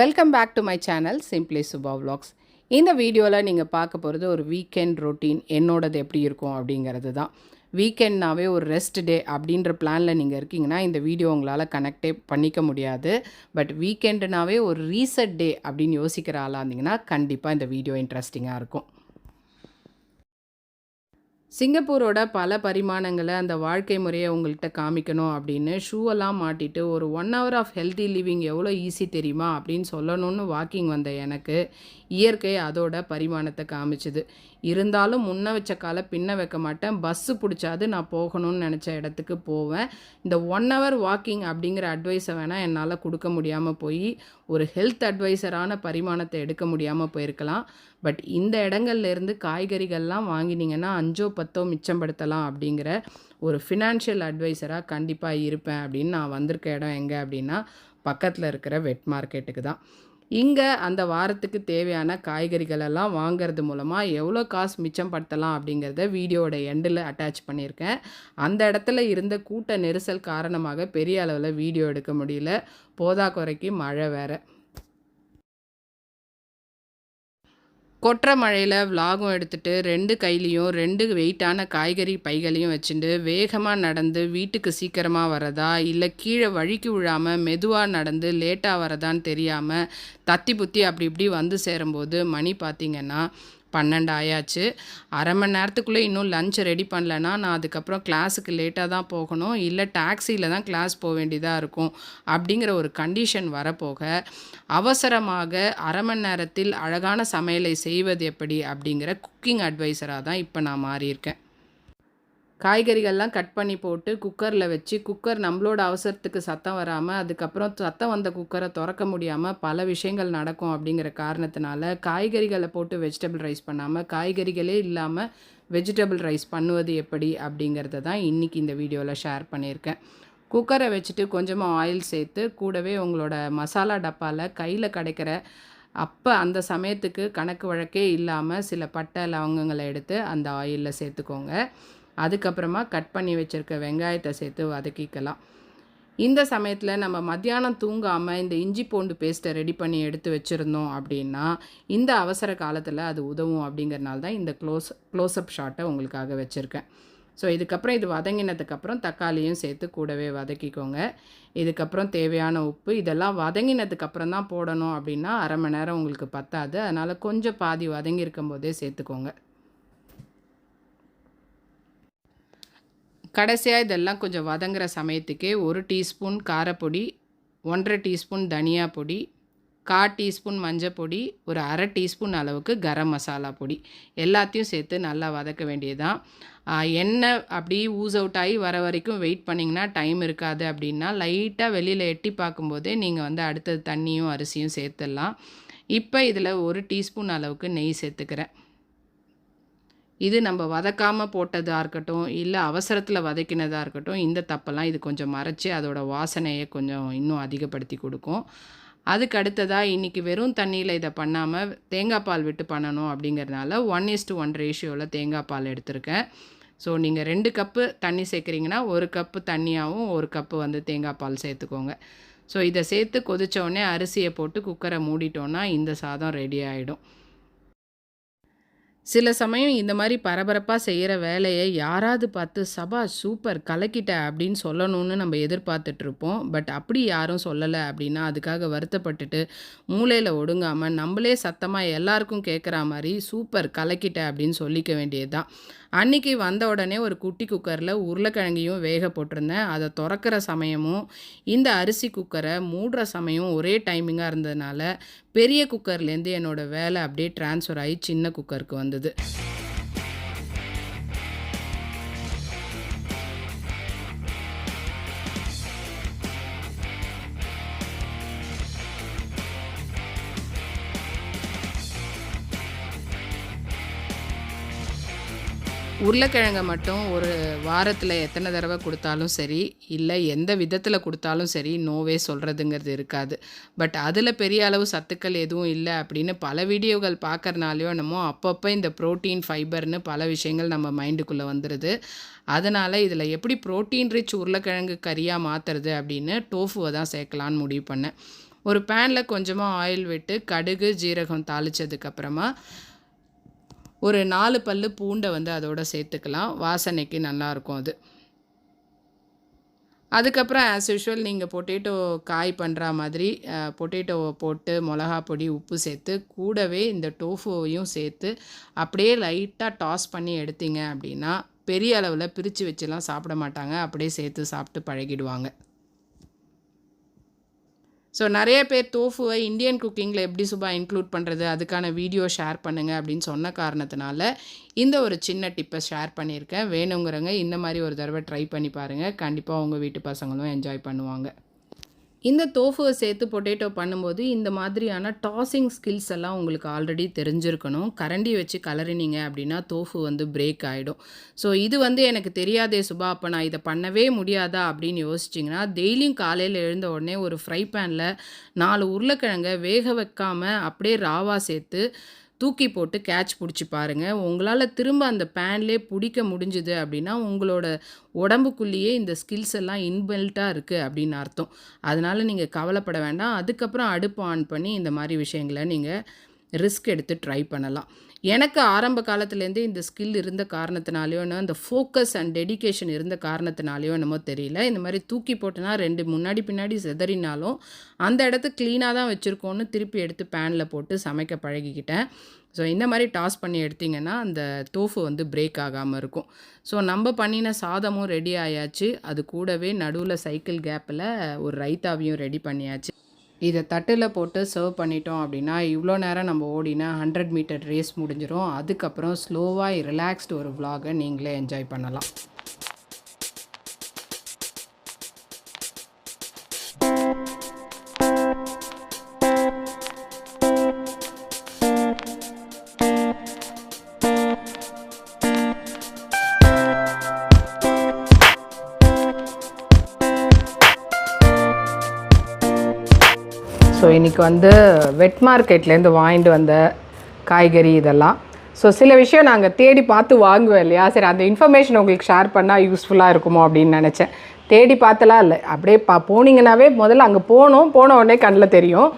Welcome back to my channel simply Subha vlogs. இந்த வீடியோவில் நீங்கள் பார்க்க போகிறது ஒரு வீக்கெண்ட் ரொட்டீன் என்னோடது எப்படி இருக்கும் அப்படிங்கிறது தான். வீக்கெண்ட்னாவே ஒரு ரெஸ்ட் டே அப்படின்ற பிளானில் நீங்கள் இருக்கீங்கன்னா இந்த வீடியோ உங்களால் கனெக்டே பண்ணிக்க முடியாது. பட் வீக்கெண்டுனாவே ஒரு ரீசெட் டே அப்படின்னு யோசிக்கிற ஆளாக இருந்தீங்கன்னா கண்டிப்பாக இந்த வீடியோ இன்ட்ரெஸ்டிங்காக இருக்கும். சிங்கப்பூரோட பல பரிமாணங்களை அந்த வாழ்க்கை முறையை உங்கள்கிட்ட காமிக்கணும் அப்படின்னு ஷூவெல்லாம் மாட்டிட்டு ஒரு 1 hour ஆஃப் ஹெல்த்தி லிவிங் எவ்வளோ ஈஸி தெரியுமா அப்படின்னு சொல்லணும்னு வாக்கிங் வந்த எனக்கு இயற்கை அதோட பரிமாணத்தை காமிச்சுது. இருந்தாலும் முன்ன வச்ச காலை பின்ன வைக்க மாட்டேன். பஸ்ஸு பிடிச்சாது நான் போகணும்னு நினச்ச இடத்துக்கு போவேன். இந்த 1 hour வாக்கிங் அப்படிங்கிற அட்வைஸை வேணால் என்னால் கொடுக்க முடியாமல் போய் ஒரு ஹெல்த் அட்வைசரான பரிமாணத்தை எடுக்க முடியாமல் போயிருக்கலாம். பட் இந்த இடங்கள்லேருந்து காய்கறிகள்லாம் வாங்கினீங்கன்னா 5 10 மிச்சப்படுத்தலாம் அப்படிங்கிற ஒரு ஃபினான்ஷியல் அட்வைசராக கண்டிப்பாக இருப்பேன் அப்படின்னு நான் வந்திருக்க இடம் எங்கே அப்படின்னா பக்கத்தில் இருக்கிற வெட் மார்க்கெட்டுக்கு தான். இங்கே அந்த வாரத்துக்கு தேவையான காய்கறிகள் எல்லாம் வாங்கிறது மூலமாக எவ்வளோ காசு மிச்சப்படுத்தலாம் அப்படிங்கிறத வீடியோவோட எண்டில் அட்டாச் பண்ணியிருக்கேன். அந்த இடத்துல இருந்த கூட்ட நெரிசல் காரணமாக பெரிய அளவில் வீடியோ எடுக்க முடியல. போதாக்குறைக்கு மழை வேறு. கொட்டுற மழையில் விலாகும் எடுத்துகிட்டு 2 கையிலையும் 2 வெயிட்டான காய்கறி பைகளையும் வச்சுட்டு வேகமாக நடந்து வீட்டுக்கு சீக்கிரமாக வரதா இல்லை கீழே வழிக்கு விழாமல் மெதுவாக நடந்து லேட்டாக வரதான்னு தெரியாமல் தத்தி புத்தி அப்படி இப்படி வந்து சேரும்போது மணி பார்த்திங்கன்னா 12 ஆயாச்சு. அரை மணி நேரத்துக்குள்ளே இன்னும் லஞ்ச் ரெடி பண்ணலன்னா நான் அதுக்கப்புறம் கிளாஸுக்கு லேட்டாக தான் போகணும், இல்லை டாக்ஸியில் தான் கிளாஸ் போக வேண்டியதாக இருக்கும் அப்படிங்கிற ஒரு கண்டிஷன் வரப்போக அவசரமாக அரை மணி நேரத்தில் அழகான சமையலை செய்வது எப்படி அப்படிங்கிற குக்கிங் அட்வைசராக தான் இப்போ நான் மாறியிருக்கேன். காய்கறிகள்லாம் கட் பண்ணி போட்டு குக்கரில் வச்சு குக்கர் நம்மளோட அவசரத்துக்கு சத்தம் வராமல் அதுக்கப்புறம் சத்தம் வந்த குக்கரை திறக்க முடியாமல் பல விஷயங்கள் நடக்கும் அப்படிங்கிற காரணத்தினால காய்கறிகளை போட்டு வெஜிடபிள் ரைஸ் பண்ணாமல் காய்கறிகளே இல்லாமல் வெஜிடபிள் ரைஸ் பண்ணுவது எப்படி அப்படிங்கிறத தான் இன்றைக்கி இந்த வீடியோவில் ஷேர் பண்ணியிருக்கேன். குக்கரை வச்சுட்டு கொஞ்சமாக ஆயில் சேர்த்து கூடவே உங்களோட மசாலா டப்பாவில் கையில் கிடைக்கிற அப்போ அந்த சமயத்துக்கு கணக்கு வழக்கே இல்லாமல் சில பட்டை லவங்கங்களை எடுத்து அந்த ஆயிலில் சேர்த்துக்கோங்க. அதுக்கப்புறமா கட் பண்ணி வச்சுருக்க வெங்காயத்தை சேர்த்து வதக்கிக்கலாம். இந்த சமயத்தில் நம்ம மத்தியானம் தூங்காமல் இந்த இஞ்சி பூண்டு பேஸ்ட்டை ரெடி பண்ணி எடுத்து வச்சுருந்தோம் அப்படின்னா இந்த அவசர காலத்தில் அது உதவும் அப்படிங்கிறனால தான் இந்த க்ளோஸ்அப் ஷாட்டை உங்களுக்காக வச்சுருக்கேன். ஸோ இதுக்கப்புறம் இது வதங்கினதுக்கப்புறம் தக்காளியும் சேர்த்து கூடவே வதக்கிக்கோங்க. இதுக்கப்புறம் தேவையான உப்பு இதெல்லாம் வதங்கினதுக்கப்புறம் தான் போடணும் அப்படின்னா அரை மணி நேரம் உங்களுக்கு பத்தாது. அதனால் கொஞ்சம் பாதி வதங்கியிருக்கும் போதே சேர்த்துக்கோங்க. கடைசியாக இதெல்லாம் கொஞ்சம் வதங்குற சமயத்துக்கே 1 டீஸ்பூன் காரப்பொடி, 1.5 டீஸ்பூன் தனியா பொடி, 1/4 டீஸ்பூன் மஞ்சள் பொடி, ஒரு 1/2 டீஸ்பூன் அளவுக்கு கரம் மசாலா பொடி எல்லாத்தையும் சேர்த்து நல்லா வதக்க வேண்டியதுதான். எண்ணெய் அப்படி ஊஸ் அவுட் ஆகி வர வரைக்கும் வெயிட் பண்ணிங்கன்னா டைம் இருக்காது அப்படின்னா லைட்டாக வெளியில் எட்டி பார்க்கும்போதே நீங்கள் அடுத்தது தண்ணியும் அரிசியும் சேர்த்துடலாம். இப்போ இதில் 1 டீஸ்பூன் அளவுக்கு நெய் சேர்த்துக்கிறேன். இது நம்ம வதக்காமல் போட்டதாக இருக்கட்டும் இல்லை அவசரத்தில் வதக்கினதாக இருக்கட்டும் இந்த தப்பெல்லாம் இது கொஞ்சம் மறைச்சி அதோட வாசனையை கொஞ்சம் இன்னும் அதிகப்படுத்தி கொடுக்கும். அதுக்கு அடுத்ததாக இன்றைக்கி வெறும் தண்ணியில் இதை பண்ணாமல் தேங்காய் பால் விட்டு பண்ணணும் அப்படிங்கிறதுனால 1:1 ரேஷியோவில் தேங்காய் பால் எடுத்திருக்கேன். ஸோ நீங்கள் 2 கப்பு தண்ணி சேர்க்குறீங்கன்னா 1 கப்பு தண்ணியாகவும் 1 கப்பு தேங்காய் பால் சேர்த்துக்கோங்க. ஸோ இதை சேர்த்து கொதித்தோடனே அரிசியை போட்டு குக்கரை மூடிட்டோன்னா இந்த சாதம் ரெடி ஆகிடும். சில சமயம் இந்த மாதிரி பரபரப்பாக செய்கிற வேலையை யாராவது பார்த்து சபா சூப்பர் கலக்கிட்ட அப்படின்னு சொல்லணும்னு நம்ம எதிர்பார்த்துட்ருப்போம். பட் அப்படி யாரும் சொல்லலை அப்படின்னா அதுக்காக வருத்தப்பட்டுட்டு மூளையில் ஒடுங்காமல் நம்மளே சத்தமாக எல்லாருக்கும் கேட்குற மாதிரி சூப்பர் கலக்கிட்ட அப்படின்னு சொல்லிக்க வேண்டியது தான். அன்றைக்கி வந்த உடனே ஒரு குட்டி குக்கரில் உருளைக்கிழங்கையும் வேக போட்டிருந்தேன். அதை திறக்கிற சமயமும் இந்த அரிசி குக்கரை மூடுற சமயம் ஒரே டைமிங்காக இருந்ததுனால பெரிய குக்கர்லேருந்து என்னோடய வேலை அப்படியே ட்ரான்ஸ்ஃபர் ஆகி சின்ன குக்கருக்கு வந்தது. உருளைக்கிழங்கை மட்டும் ஒரு வாரத்தில் எத்தனை தடவை கொடுத்தாலும் சரி இல்லை எந்த விதத்தில் கொடுத்தாலும் சரி நோவே சொல்கிறதுங்கிறது இருக்காது. பட் அதில் பெரிய அளவு சத்துக்கள் எதுவும் இல்லை அப்படின்னு பல வீடியோகள் பார்க்கறனாலையோ என்னமோ அப்பப்போ இந்த ப்ரோட்டீன் ஃபைபர்னு பல விஷயங்கள் நம்ம மைண்டுக்குள்ளே வந்துடுது. அதனால் இதில் எப்படி ப்ரோட்டீன் ரிச் உருளைக்கிழங்கு கறியாக மாற்றுறது அப்படின்னு டோஃபுவை தான் சேர்க்கலான்னு முடிவு பண்ணேன். ஒரு பேனில் கொஞ்சமாக ஆயில் விட்டு கடுகு ஜீரகம் தாளித்ததுக்கப்புறமா ஒரு 4 பல்லு பூண்டை வந்து அதோட சேர்த்துக்கலாம். வாசனைக்கு நல்லாயிருக்கும் அது. அதுக்கப்புறம் ஆஸ் யூஷுவல் நீங்கள் பொட்டேட்டோ காய் பண்ணுற மாதிரி பொட்டேட்டோவை போட்டு மிளகா பொடி உப்பு சேர்த்து கூடவே இந்த டோஃபுவையும் சேர்த்து அப்படியே லைட்டாக டாஸ் பண்ணி எடுத்தீங்க அப்படின்னா பெரிய அளவில் பிரித்து வச்சுலாம் சாப்பிட மாட்டாங்க. அப்படியே சேர்த்து சாப்பிட்டு பழகிடுவாங்க. ஸோ நிறைய பேர் டோஃபுவை இந்தியன் குக்கிங்கில் எப்படி இன்க்ளூட் பண்ணுறது, அதுக்கான வீடியோ ஷேர் பண்ணுங்கள் அப்படின்னு சொன்ன காரணத்தினால இந்த ஒரு சின்ன டிப்பை ஷேர் பண்ணியிருக்கேன். வேணுங்கிறவங்க இந்த மாதிரி ஒரு தடவை ட்ரை பண்ணி பாருங்கள். கண்டிப்பாக உங்கள் வீட்டு பசங்களும் என்ஜாய் பண்ணுவாங்க. இந்த டோஃபுவை சேர்த்து பொட்டேட்டோ பண்ணும்போது இந்த மாதிரியான டாஸிங் ஸ்கில்ஸ் எல்லாம் உங்களுக்கு ஆல்ரெடி தெரிஞ்சிருக்கணும். கரண்டி வச்சு கலரினீங்க அப்படின்னா டோஃபு வந்து பிரேக் ஆகிடும். ஸோ இது வந்து எனக்கு தெரியாதே சுபா, அப்போ நான் இதை பண்ணவே முடியாதா அப்படின்னு யோசிச்சிங்கன்னா, டெய்லியும் காலையில் எழுந்த உடனே ஒரு ஃப்ரை பேனில் 4 உருளைக்கிழங்கை வேக வைக்காமல் அப்படியே ராவாக சேர்த்து தூக்கி போட்டு கேட்ச் பிடிச்சி பாருங்கள். உங்களால் திரும்ப அந்த பேன்லேயே பிடிக்க முடிஞ்சுது அப்படின்னா உங்களோட உடம்புக்குள்ளேயே இந்த ஸ்கில்ஸ் எல்லாம் இன்பில்ட்டாக இருக்குது அப்படின்னு அர்த்தம். அதனால் நீங்கள் கவலைப்பட வேண்டாம். அதுக்கப்புறம் அடுப்பு ஆன் பண்ணி இந்த மாதிரி விஷயங்களை நீங்கள் ரிஸ்க் எடுத்து ட்ரை பண்ணலாம். எனக்கு ஆரம்ப காலத்துலேருந்தே இந்த ஸ்கில் இருந்த காரணத்தினாலையோ அந்த ஃபோக்கஸ் அண்ட் டெடிகேஷன் இருந்த காரணத்தினாலையோ என்னமோ தெரியல, இந்த மாதிரி தூக்கி போட்டோன்னா 2 முன்னாடி பின்னாடி செதறினாலும் அந்த இடத்த க்ளீனாக தான் வச்சுருக்கோன்னு திருப்பி எடுத்து பேனில் போட்டு சமைக்க பழகிக்கிட்டேன். ஸோ இந்த மாதிரி டாஸ் பண்ணி எடுத்திங்கன்னா அந்த டோஃபு வந்து பிரேக் ஆகாமல் இருக்கும். ஸோ நம்ம பண்ணின சாதமும் ரெடி ஆயாச்சு. அது கூடவே நடுவில் சைக்கிள் கேப்பில் ஒரு ரைத்தாவையும் ரெடி பண்ணியாச்சு. இதை தட்டில் போட்டு சர்வ் பண்ணிட்டோம் அப்படின்னா இவ்வளோ நேரம் நம்ம ஓடினா 100 மீட்டர் ரேஸ் முடிஞ்சிடும். அதுக்கப்புறம் ஸ்லோவாக ரிலாக்ஸ்டு ஒரு vlog-ஐ நீங்களே என்ஜாய் பண்ணலாம். ஸோ இன்றைக்கி வந்து வெட் மார்க்கெட்லேருந்து வாங்கிட்டு வந்த காய்கறி இதெல்லாம். ஸோ சில விஷயம் நாங்கள் தேடி பார்த்து வாங்குவேன் இல்லையா, சரி அந்த இன்ஃபர்மேஷன் உங்களுக்கு ஷேர் பண்ணால் யூஸ்ஃபுல்லாக இருக்குமோ அப்படின்னு நினச்சேன். தேடி பார்த்தலாம் இல்லை, அப்படியே போனீங்கன்னாவே முதல்ல அங்கே போன உடனே கண்ணில் தெரியும்.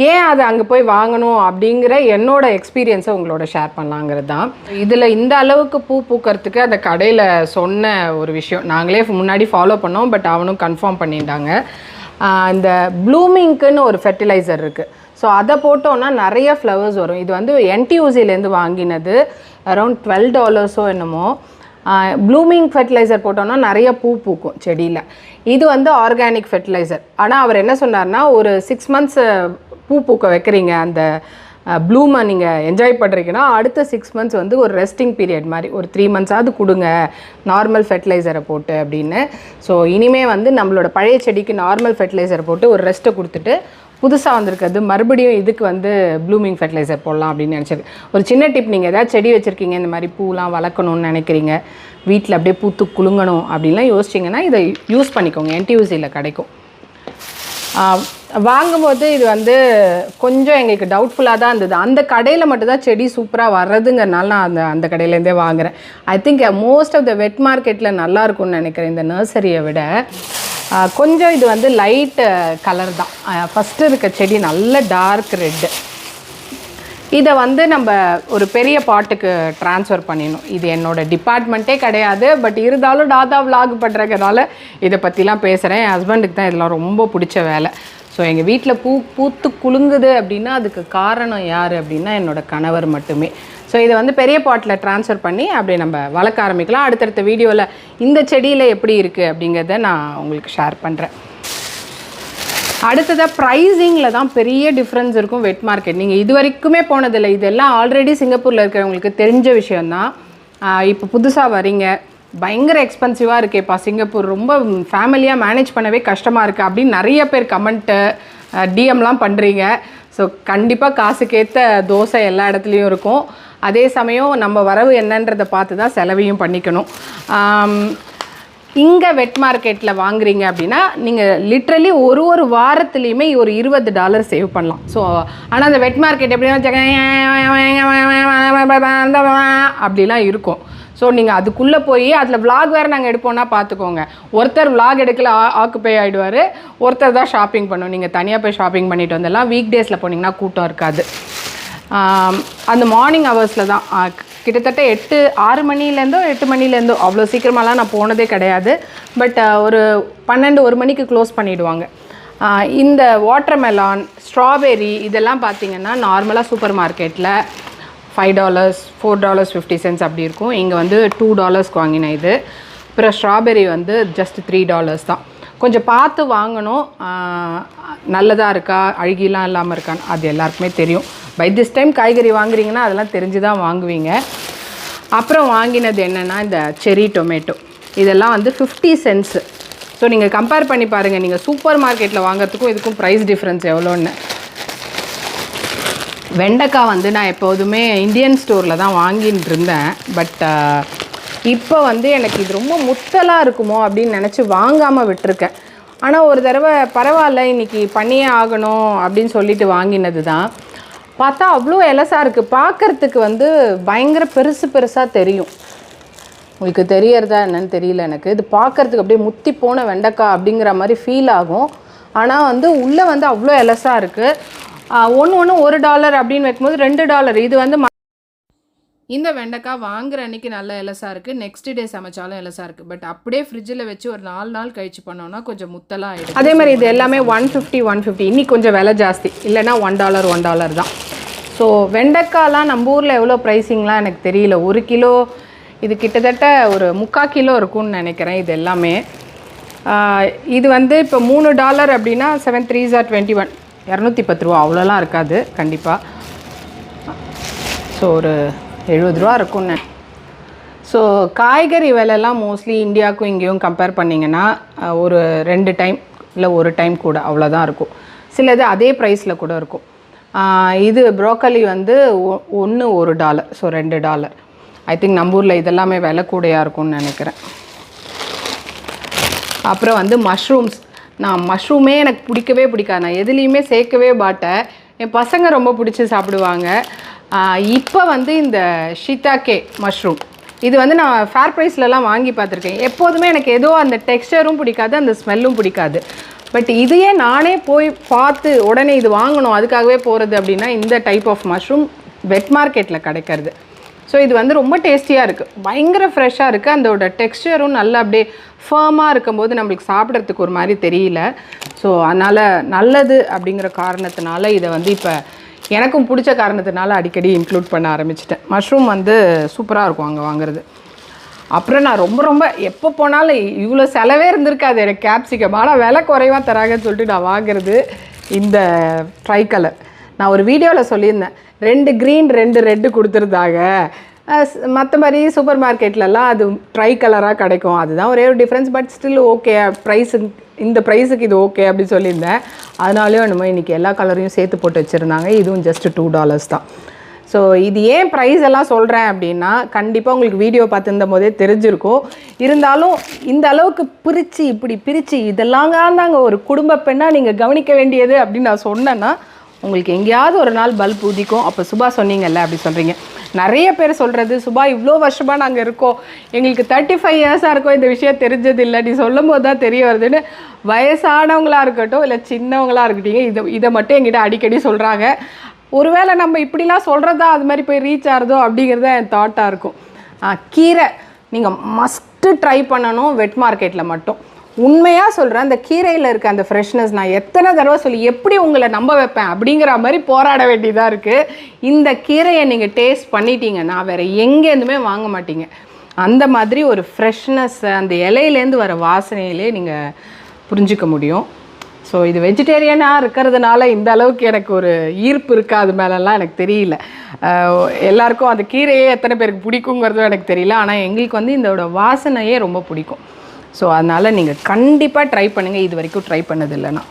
ஏன் அதை அங்கே போய் வாங்கணும் அப்படிங்கிற என்னோட எக்ஸ்பீரியன்ஸை உங்களோட ஷேர் பண்ணலாங்கிறது தான். இதில் இந்த அளவுக்கு பூ பூக்கிறதுக்கு அந்த கடையில் சொன்ன ஒரு விஷயம் நாங்களே முன்னாடி ஃபாலோ பண்ணோம். பட் அவனும் கன்ஃபார்ம் பண்ணிட்டாங்க. இந்த ப்ளூமிங்க்குன்னு ஒரு ஃபெர்டிலைசர் இருக்குது. ஸோ அதை போட்டோன்னா நிறைய ஃப்ளவர்ஸ் வரும். இது வந்து NTUCலேருந்து வாங்கினது, அரௌண்ட் $12 என்னமோ. ப்ளூமிங் ஃபெர்டிலைசர் போட்டோன்னா நிறைய பூ பூக்கும் செடியில். இது வந்து ஆர்கானிக் ஃபெர்டிலைசர். ஆனால் அவர் என்ன சொன்னார்னா, ஒரு 6 months பூ பூக்க வைக்கிறீங்க, அந்த ப்ளூமை நீங்கள் என்ஜாய் பண்ணுறீங்கன்னா அடுத்த 6 months வந்து ஒரு ரெஸ்டிங் பீரியட் மாதிரி ஒரு 3 months கொடுங்க நார்மல் ஃபெர்டிலைசரை போட்டு அப்படின்னு. ஸோ இனிமேல் வந்து நம்மளோட பழைய செடிக்கு நார்மல் ஃபெர்டிலைசரை போட்டு ஒரு ரெஸ்ட்டை கொடுத்துட்டு புதுசாக வந்திருக்கிறது மறுபடியும் இதுக்கு வந்து ப்ளூமிங் ஃபெர்டிலைசர் போடலாம் அப்படின்னு நினச்சது. ஒரு சின்ன டிப், நீங்கள் எதாவது செடி வச்சுருக்கீங்க, இந்த மாதிரி பூலாம் வளர்க்கணும்னு நினைக்கிறீங்க, வீட்டில் அப்படியே பூத்து குலுங்கணும் அப்படின்லாம் யோசிச்சிங்கன்னா இதை யூஸ் பண்ணிக்கோங்க. NTUCயில் கிடைக்கும். வாங்கும்போது இது வந்து கொஞ்சம் எங்களுக்கு டவுட்ஃபுல்லாக தான் இருந்தது. அந்த கடையில் மட்டும்தான் செடி சூப்பராக வர்றதுங்கிறனால நான் அந்த கடையிலேருந்தே வாங்குகிறேன். I think most of the wet மார்க்கெட்டில் நல்லாயிருக்கும்னு நினைக்கிறேன் இந்த நர்சரியை விட. கொஞ்சம் இது வந்து லைட் கலர் தான். ஃபஸ்ட்டு இருக்க செடி நல்ல டார்க் ரெட்டு. இதை வந்து நம்ம ஒரு பெரிய பாட்டுக்கு ட்ரான்ஸ்ஃபர் பண்ணிடணும். இது என்னோடய டிபார்ட்மெண்ட்டே கிடையாது. பட் இருந்தாலும் டாதா விலாக் பண்ணுறதுனால இதை பற்றிலாம் பேசுகிறேன். என் ஹஸ்பண்டுக்கு தான் இதெல்லாம் ரொம்ப பிடிச்ச வேலை. ஸோ எங்கள் வீட்டில் பூத்து குலுங்குது அப்படின்னா அதுக்கு காரணம் யார் அப்படின்னா என்னோடய கணவர் மட்டுமே. ஸோ இதை வந்து பெரிய பாட்டில் ட்ரான்ஸ்ஃபர் பண்ணி அப்படியே நம்ம வளர்க்க ஆரம்பிக்கலாம். அடுத்தடுத்த வீடியோவில் இந்த செடியில் எப்படி இருக்குது அப்படிங்கிறத நான் உங்களுக்கு ஷேர் பண்ணுறேன். அடுத்ததாக ப்ரைஸிங்கில் தான் பெரிய டிஃப்ரென்ஸ் இருக்கும் வெட் மார்க்கெட். நீங்கள் இது வரைக்குமே போனதில்லை, இதெல்லாம் ஆல்ரெடி சிங்கப்பூரில் இருக்கிறவங்களுக்கு தெரிஞ்ச விஷயந்தான். இப்போ புதுசாக வரீங்க, பயங்கர எக்ஸ்பென்சிவாக இருக்கேப்பா சிங்கப்பூர், ரொம்ப ஃபேமிலியாக மேனேஜ் பண்ணவே கஷ்டமாக இருக்குது அப்படின்னு நிறைய பேர் கமெண்ட்டு டிஎம்லாம் பண்ணுறீங்க. ஸோ கண்டிப்பாக காசுக்கேற்ற தோசை எல்லா இடத்துலையும் இருக்கும். அதே சமயம் நம்ம வரவு என்னன்றதை பார்த்து தான் செலவையும் பண்ணிக்கணும். இங்கே வெட் மார்க்கெட்டில் வாங்குறீங்க அப்படின்னா நீங்கள் லிட்ரலி ஒரு வாரத்துலேயுமே ஒரு $20 சேவ் பண்ணலாம். ஸோ ஆனால் அந்த வெட் மார்க்கெட் எப்படின்னா அப்படிலாம் இருக்கும். ஸோ ஸோ நீங்கள் அதுக்குள்ளே போய் அதில் விளாக் வேறு நாங்கள் எடுப்போம்னா பார்த்துக்கோங்க. ஒருத்தர் விளாக் எடுக்கல ஆக்குப்பை ஆகிடுவார், ஒருத்தர் தான் ஷாப்பிங் பண்ணும். நீங்கள் தனியாக போய் ஷாப்பிங் பண்ணிட்டு வந்தெல்லாம் வீக் டேஸில் போனீங்கன்னா கூட்டம் இருக்காது. அந்த மார்னிங் ஹவர்ஸில் தான் கிட்டத்தட்ட 6 மணிலேருந்தோ 8 மணிலேருந்தோ, அவ்வளோ சீக்கிரமாலாம் நான் போனதே கிடையாது. பட் ஒரு 12-1 மணிக்கு க்ளோஸ் பண்ணிவிடுவாங்க. இந்த வாட்டர்மெலான், ஸ்ட்ராபெரி இதெல்லாம் பார்த்திங்கன்னா நார்மலாக சூப்பர் மார்க்கெட்டில் $5, $4.50 அப்படி இருக்கும். இங்கே வந்து $2 வாங்கினேன் இது. அப்புறம் ஸ்ட்ராபெரி வந்து ஜஸ்ட் $3 தான். கொஞ்சம் பார்த்து வாங்கணும், நல்லதாக இருக்கா அழுகிலாம் இல்லாமல் இருக்கான்னு அது எல்லாருக்குமே தெரியும். பை திஸ் டைம் காய்கறி வாங்குறீங்கன்னா அதெல்லாம் தெரிஞ்சு தான் வாங்குவீங்க. அப்புறம் வாங்கினது என்னென்னா இந்த செரி டொமேட்டோ, இதெல்லாம் வந்து 50 cents. ஸோ நீங்கள் கம்பேர் பண்ணி பாருங்கள், நீங்கள் சூப்பர் மார்க்கெட்டில் வாங்குறதுக்கும் இதுக்கும் ப்ரைஸ் டிஃப்ரென்ஸ் எவ்வளோன்னு. வெண்டைக்காய் வந்து நான் எப்போதுமே இந்தியன் ஸ்டோரில் தான் வாங்கின்னு இருந்தேன். பட் இப்போ வந்து எனக்கு இது ரொம்ப முத்தலாக இருக்குமோ அப்படின்னு நினச்சி வாங்காமல் விட்டுருக்கேன். ஆனால் ஒரு தடவை பரவாயில்ல இன்றைக்கி பண்ணியே ஆகணும் அப்படின்னு சொல்லிட்டு வாங்கினது தான். பார்த்தா அவ்வளோ எலசாக இருக்குது, பார்க்குறதுக்கு வந்து பயங்கர பெருசாக தெரியும். உங்களுக்கு தெரியறதா என்னன்னு தெரியல எனக்கு. இது பார்க்குறதுக்கு அப்படியே முத்தி போன வெண்டைக்காய் அப்படிங்கிற மாதிரி ஃபீல் ஆகும். ஆனால் வந்து உள்ளே வந்து அவ்வளோ எலசாக இருக்குது. ஒன்று $1 அப்படின்னு வைக்கும்போது $2. இது வந்து இந்த வெண்டைக்காய் வாங்குகிற அன்றைக்கி நல்ல எலசாக இருக்குது, நெக்ஸ்ட் டே சமைச்சாலும் எலசாக இருக்குது. பட் அப்படியே ஃப்ரிட்ஜில் வச்சு ஒரு 4 நாள் கழிச்சு பண்ணோன்னா கொஞ்சம் முத்தலாக ஆகிடும். அதே மாதிரி இது எல்லாமே 150 இன்னைக்கு கொஞ்சம் விலை ஜாஸ்தி, இல்லைன்னா $1 தான். ஸோ வெண்டைக்காய்லாம் நம்ம ஊரில் எவ்வளோ ப்ரைஸிங்லாம் எனக்கு தெரியல. 1 கிலோ இது கிட்டத்தட்ட ஒரு 3/4 கிலோ இருக்கும்னு நினைக்கிறேன். இது எல்லாமே இது வந்து இப்போ $3 அப்படின்னா 7 3s are 21, $210 அவ்வளோலாம் இருக்காது கண்டிப்பாக. ஸோ ஒரு $70 இருக்கும்னு. ஸோ காய்கறி விலைலாம் மோஸ்ட்லி இந்தியாவுக்கும் இங்கேயும் கம்பேர் பண்ணிங்கன்னா ஒரு 2 டைம் இல்லை 1 டைம் கூட அவ்வளோதான் இருக்கும். சிலது அதே ப்ரைஸில் கூட இருக்கும். இது ப்ரோக்கலி வந்து $1, ஸோ $2. ஐ திங்க் நம்ம ஊரில் இதெல்லாமே விலை கூடையாக இருக்கும்னு நினைக்கிறேன். அப்புறம் வந்து மஷ்ரூம்ஸ், நான் மஷ்ரூமே எனக்கு பிடிக்காது, நான் எதுலேயுமே சேர்க்கவே மாட்டேன். என் பசங்க ரொம்ப பிடிச்சி சாப்பிடுவாங்க. இப்போ வந்து இந்த ஷிதாக்கே மஷ்ரூம், இது வந்து நான் ஃபேர் ப்ரைஸ்லலாம் வாங்கி பார்த்துருக்கேன். எப்போதுமே எனக்கு ஏதோ அந்த டெக்ஸ்டரும் பிடிக்காது, அந்த ஸ்மெல்லும் பிடிக்காது. பட் இதையே நானே போய் பார்த்து உடனே இது வாங்கணும் அதுக்காகவே போகிறது அப்படின்னா இந்த டைப் ஆஃப் மஷ்ரூம் வெட் மார்க்கெட்டில் கிடைக்கிறது. ஸோ இது வந்து ரொம்ப டேஸ்டியாக இருக்குது, பயங்கர ஃப்ரெஷ்ஷாக இருக்குது. அதோட டெக்ஸ்டரும் நல்லா அப்படியே ஃபர்மாக இருக்கும்போது நம்மளுக்கு சாப்பிட்றதுக்கு ஒரு மாதிரி தெரியல. ஸோ அதனால் நல்லது அப்படிங்கிற காரணத்தினால இதை வந்து இப்போ எனக்கும் பிடிச்ச காரணத்தினால அடிக்கடி இன்க்ளூட் பண்ண ஆரம்பிச்சிட்டேன். மஷ்ரூம் வந்து சூப்பராக இருக்கும் அங்கே வாங்குறது. அப்புறம் நான் ரொம்ப எப்போ போனாலும் இவ்வளோ செலவே இருந்திருக்காது எனக்கு கேப்சிகம், ஆனால் விலை குறைவாக தராங்கன்னு சொல்லிட்டு நான் வாங்குறது இந்த ட்ரை கலர். நான் ஒரு வீடியோவில் சொல்லியிருந்தேன் 2 க்ரீன் 2 ரெட்டு கொடுத்துருந்தாங்க. மற்ற மாதிரி சூப்பர் மார்க்கெட்லலாம் அது ட்ரை கலராக கிடைக்கும், அதுதான் ஒரே ஒரு டிஃப்ரென்ஸ். பட் ஸ்டில் ஓகே, இந்த ப்ரைஸுக்கு இது ஓகே அப்படின்னு சொல்லியிருந்தேன். அதனாலேயும் நம்ம இன்றைக்கி எல்லா கலரையும் சேர்த்து போட்டு வச்சுருந்தாங்க. இதுவும் ஜஸ்ட் $2 தான். ஸோ இது ஏன் ப்ரைஸ் எல்லாம் சொல்கிறேன் அப்படின்னா கண்டிப்பாக உங்களுக்கு வீடியோ பார்த்துருந்த போதே தெரிஞ்சிருக்கும். இருந்தாலும் இந்த அளவுக்கு இப்படி பிரித்து இதெல்லாம் தாங்க ஒரு குடும்ப பெண்ணாக நீங்கள் கவனிக்க வேண்டியது அப்படின்னு நான் சொன்னேன்னா உங்களுக்கு எங்கேயாவது ஒரு நாள் பல்ப் ஊதிக்கும். அப்போ சுபா சொன்னீங்கல்ல அப்படி சொல்கிறீங்க. நிறைய பேர் சொல்கிறது, சுபா இவ்வளோ வருஷமாக நாங்கள் இருக்கோம், எங்களுக்கு 35 இயர்ஸாக இருக்கோம், இந்த விஷயம் தெரிஞ்சதில்லை, நீ சொல்லும் போது தான் தெரிய வருதுன்னு. வயசானவங்களாக இருக்கட்டும் இல்லை சின்னவங்களாக இருக்கட்டும் இதை மட்டும் என்கிட்ட அடிக்கடி சொல்கிறாங்க. ஒருவேளை நம்ம இப்படிலாம் சொல்கிறதா அது மாதிரி போய் ரீச் ஆகிறதோ அப்படிங்கிறது தான் என் தாட்டாக இருக்கும். கீரை நீங்கள் மஸ்ட்டு ட்ரை பண்ணணும் வெட் மார்க்கெட்டில் மட்டும். உண்மையாக சொல்கிறேன், அந்த கீரையில் இருக்க அந்த ஃப்ரெஷ்னஸ் நான் எத்தனை தடவை சொல்லி எப்படி உங்களை நம்ப வைப்பேன் அப்படிங்கிற மாதிரி போராட வேண்டியதாக இருக்குது. இந்த கீரையை நீங்கள் டேஸ்ட் பண்ணிட்டீங்கன்னா வேறு எங்கேருந்துமே வாங்க மாட்டீங்க. அந்த மாதிரி ஒரு ஃப்ரெஷ்னஸ் அந்த இலையிலேருந்து வர வாசனையிலே நீங்கள் புரிஞ்சிக்க முடியும். ஸோ இது வெஜிடேரியனாக இருக்கிறதுனால இந்த அளவுக்கு எனக்கு ஒரு ஈர்ப்பு இருக்கா அது மேலெல்லாம் எனக்கு தெரியல. எல்லாருக்கும் அந்த கீரையே எத்தனை பேருக்கு பிடிக்குங்கிறதும் எனக்கு தெரியல. ஆனால் எங்களுக்கு வந்து இதோட வாசனையே ரொம்ப பிடிக்கும். ஸோ அதனால் நீங்கள் கண்டிப்பாக ட்ரை பண்ணுங்கள், இது வரைக்கும் ட்ரை பண்ணதில்லைன்னா.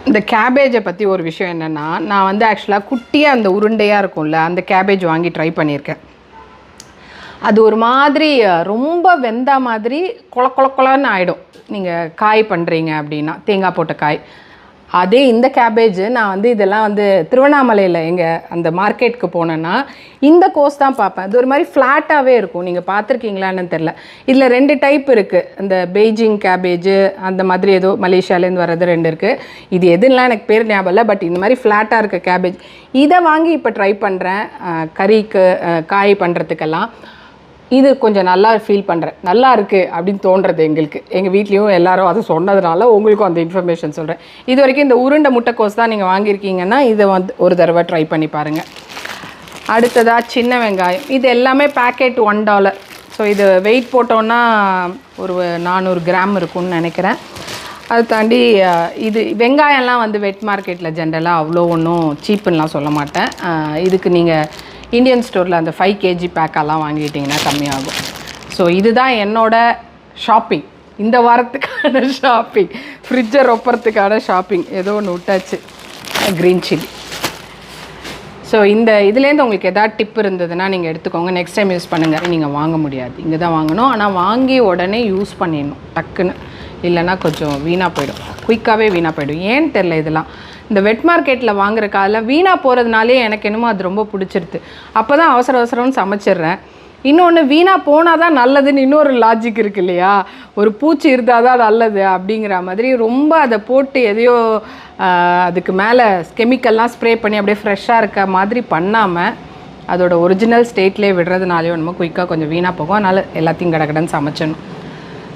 இந்த கேபேஜை பற்றி ஒரு விஷயம் என்னென்னா, நான் வந்து ஆக்சுவலாக குட்டியாக அந்த உருண்டையாக இருக்கும்ல அந்த கேபேஜ் வாங்கி ட்ரை பண்ணியிருக்கேன். அது ஒரு மாதிரி ரொம்ப வெந்த மாதிரி கொலன்னு ஆகிடும் நீங்கள் காய் பண்ணுறீங்க அப்படின்னா, தேங்காய் போட்ட காய். அதே இந்த கேபேஜ் நான் வந்து இதெல்லாம் வந்து திருவண்ணாமலையில் எங்கள் அந்த மார்க்கெட்டுக்கு போனேன்னா இந்த கோஸ் தான் பார்ப்பேன். அது ஒரு மாதிரி ஃப்ளாட்டாகவே இருக்கும். நீங்கள் பார்த்துருக்கீங்களான்னு தெரில. இதில் 2 டைப் இருக்குது. இந்த பெய்ஜிங் கேபேஜு அந்த மாதிரி ஏதோ மலேசியாலேருந்து வர்றது 2 இருக்குது. இது எதுலாம் எனக்கு பேர் ஞாபகம் இல்லை. பட் இந்த மாதிரி ஃப்ளாட்டாக இருக்க கேபேஜ் இதை வாங்கி இப்போ ட்ரை பண்ணுறேன் கறிக்கு காய் பண்ணுறதுக்கெல்லாம். இது கொஞ்சம் நல்லா ஃபீல் பண்ணுறேன். நல்லா இருக்குது அப்படின்னு தோன்றது எங்களுக்கு. எங்கள் வீட்லேயும் எல்லாரும் அதை சொன்னதுனால உங்களுக்கும் அந்த இன்ஃபர்மேஷன் சொல்கிறேன். இது வரைக்கும் இந்த உருண்டை முட்டைக்கோஸ் தான் நீங்கள் வாங்கியிருக்கீங்கன்னா இதை வந்து ஒரு தடவை ட்ரை பண்ணி பாருங்கள். அடுத்ததாக சின்ன வெங்காயம். இது எல்லாமே பேக்கெட் $1. ஸோ இது வெயிட் போட்டோன்னா ஒரு 400 கிராம் இருக்கும்னு நினைக்கிறேன். அதை தாண்டி இது வெங்காயம்லாம் வந்து வெட் மார்க்கெட்டில் ஜென்ரலாக அவ்வளோ ஒன்றும் சீப்புன்னெலாம் சொல்ல மாட்டேன். இதுக்கு நீங்கள் இந்தியன் ஸ்டோரில் அந்த 5 kg பேக்கெல்லாம் வாங்கிட்டிங்கன்னா கம்மியாகும். ஸோ இதுதான் என்னோடய ஷாப்பிங், இந்த வாரத்துக்கான ஷாப்பிங். ஃப்ரிட்ஜை ரொப்பறதுக்கான ஷாப்பிங் ஏதோ ஒன்று விட்டாச்சு. Green chilli. ஸோ இந்த இதுலேருந்து உங்களுக்கு எதாவது டிப் இருந்ததுன்னா நீங்கள் எடுத்துக்கோங்க. நெக்ஸ்ட் டைம் யூஸ் பண்ணுங்கள். நீங்கள் வாங்க முடியாது, இங்கே தான் வாங்கணும். ஆனால் வாங்கி உடனே யூஸ் பண்ணிடணும் டக்குன்னு, இல்லைன்னா கொஞ்சம் வீணாக போயிடும். குயிக்காகவே வீணாக போயிடும். ஏன்னு தெரில, இதெல்லாம் இந்த வெட் மார்க்கெட்டில் வாங்குற காலம் வீணாக போகிறதுனாலே எனக்கு என்னமோ அது ரொம்ப பிடிச்சிருது. அப்போ தான் அவசர அவசரம்னு சமைச்சிட்றேன். இன்னொன்று வீணாக போனால் தான் நல்லதுன்னு இன்னொரு லாஜிக் இருக்குது இல்லையா? ஒரு பூச்சி இருந்தால் தான் நல்லது அப்படிங்கிற மாதிரி ரொம்ப அதை போட்டு எதையோ அதுக்கு மேலே கெமிக்கல்லாம் ஸ்ப்ரே பண்ணி அப்படியே ஃப்ரெஷ்ஷாக இருக்க மாதிரி பண்ணாமல் அதோட ஒரிஜினல் ஸ்டேட்லேயே விடுறதுனாலையோ நம்ம குயிக்காக கொஞ்சம் வீணாக போகும். அதனால் எல்லாத்தையும் கடகடன்னு சமைச்சணும்.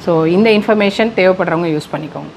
ஸோ இந்த இன்ஃபர்மேஷன் தேவைப்படுறவங்க யூஸ் பண்ணிக்கோங்க.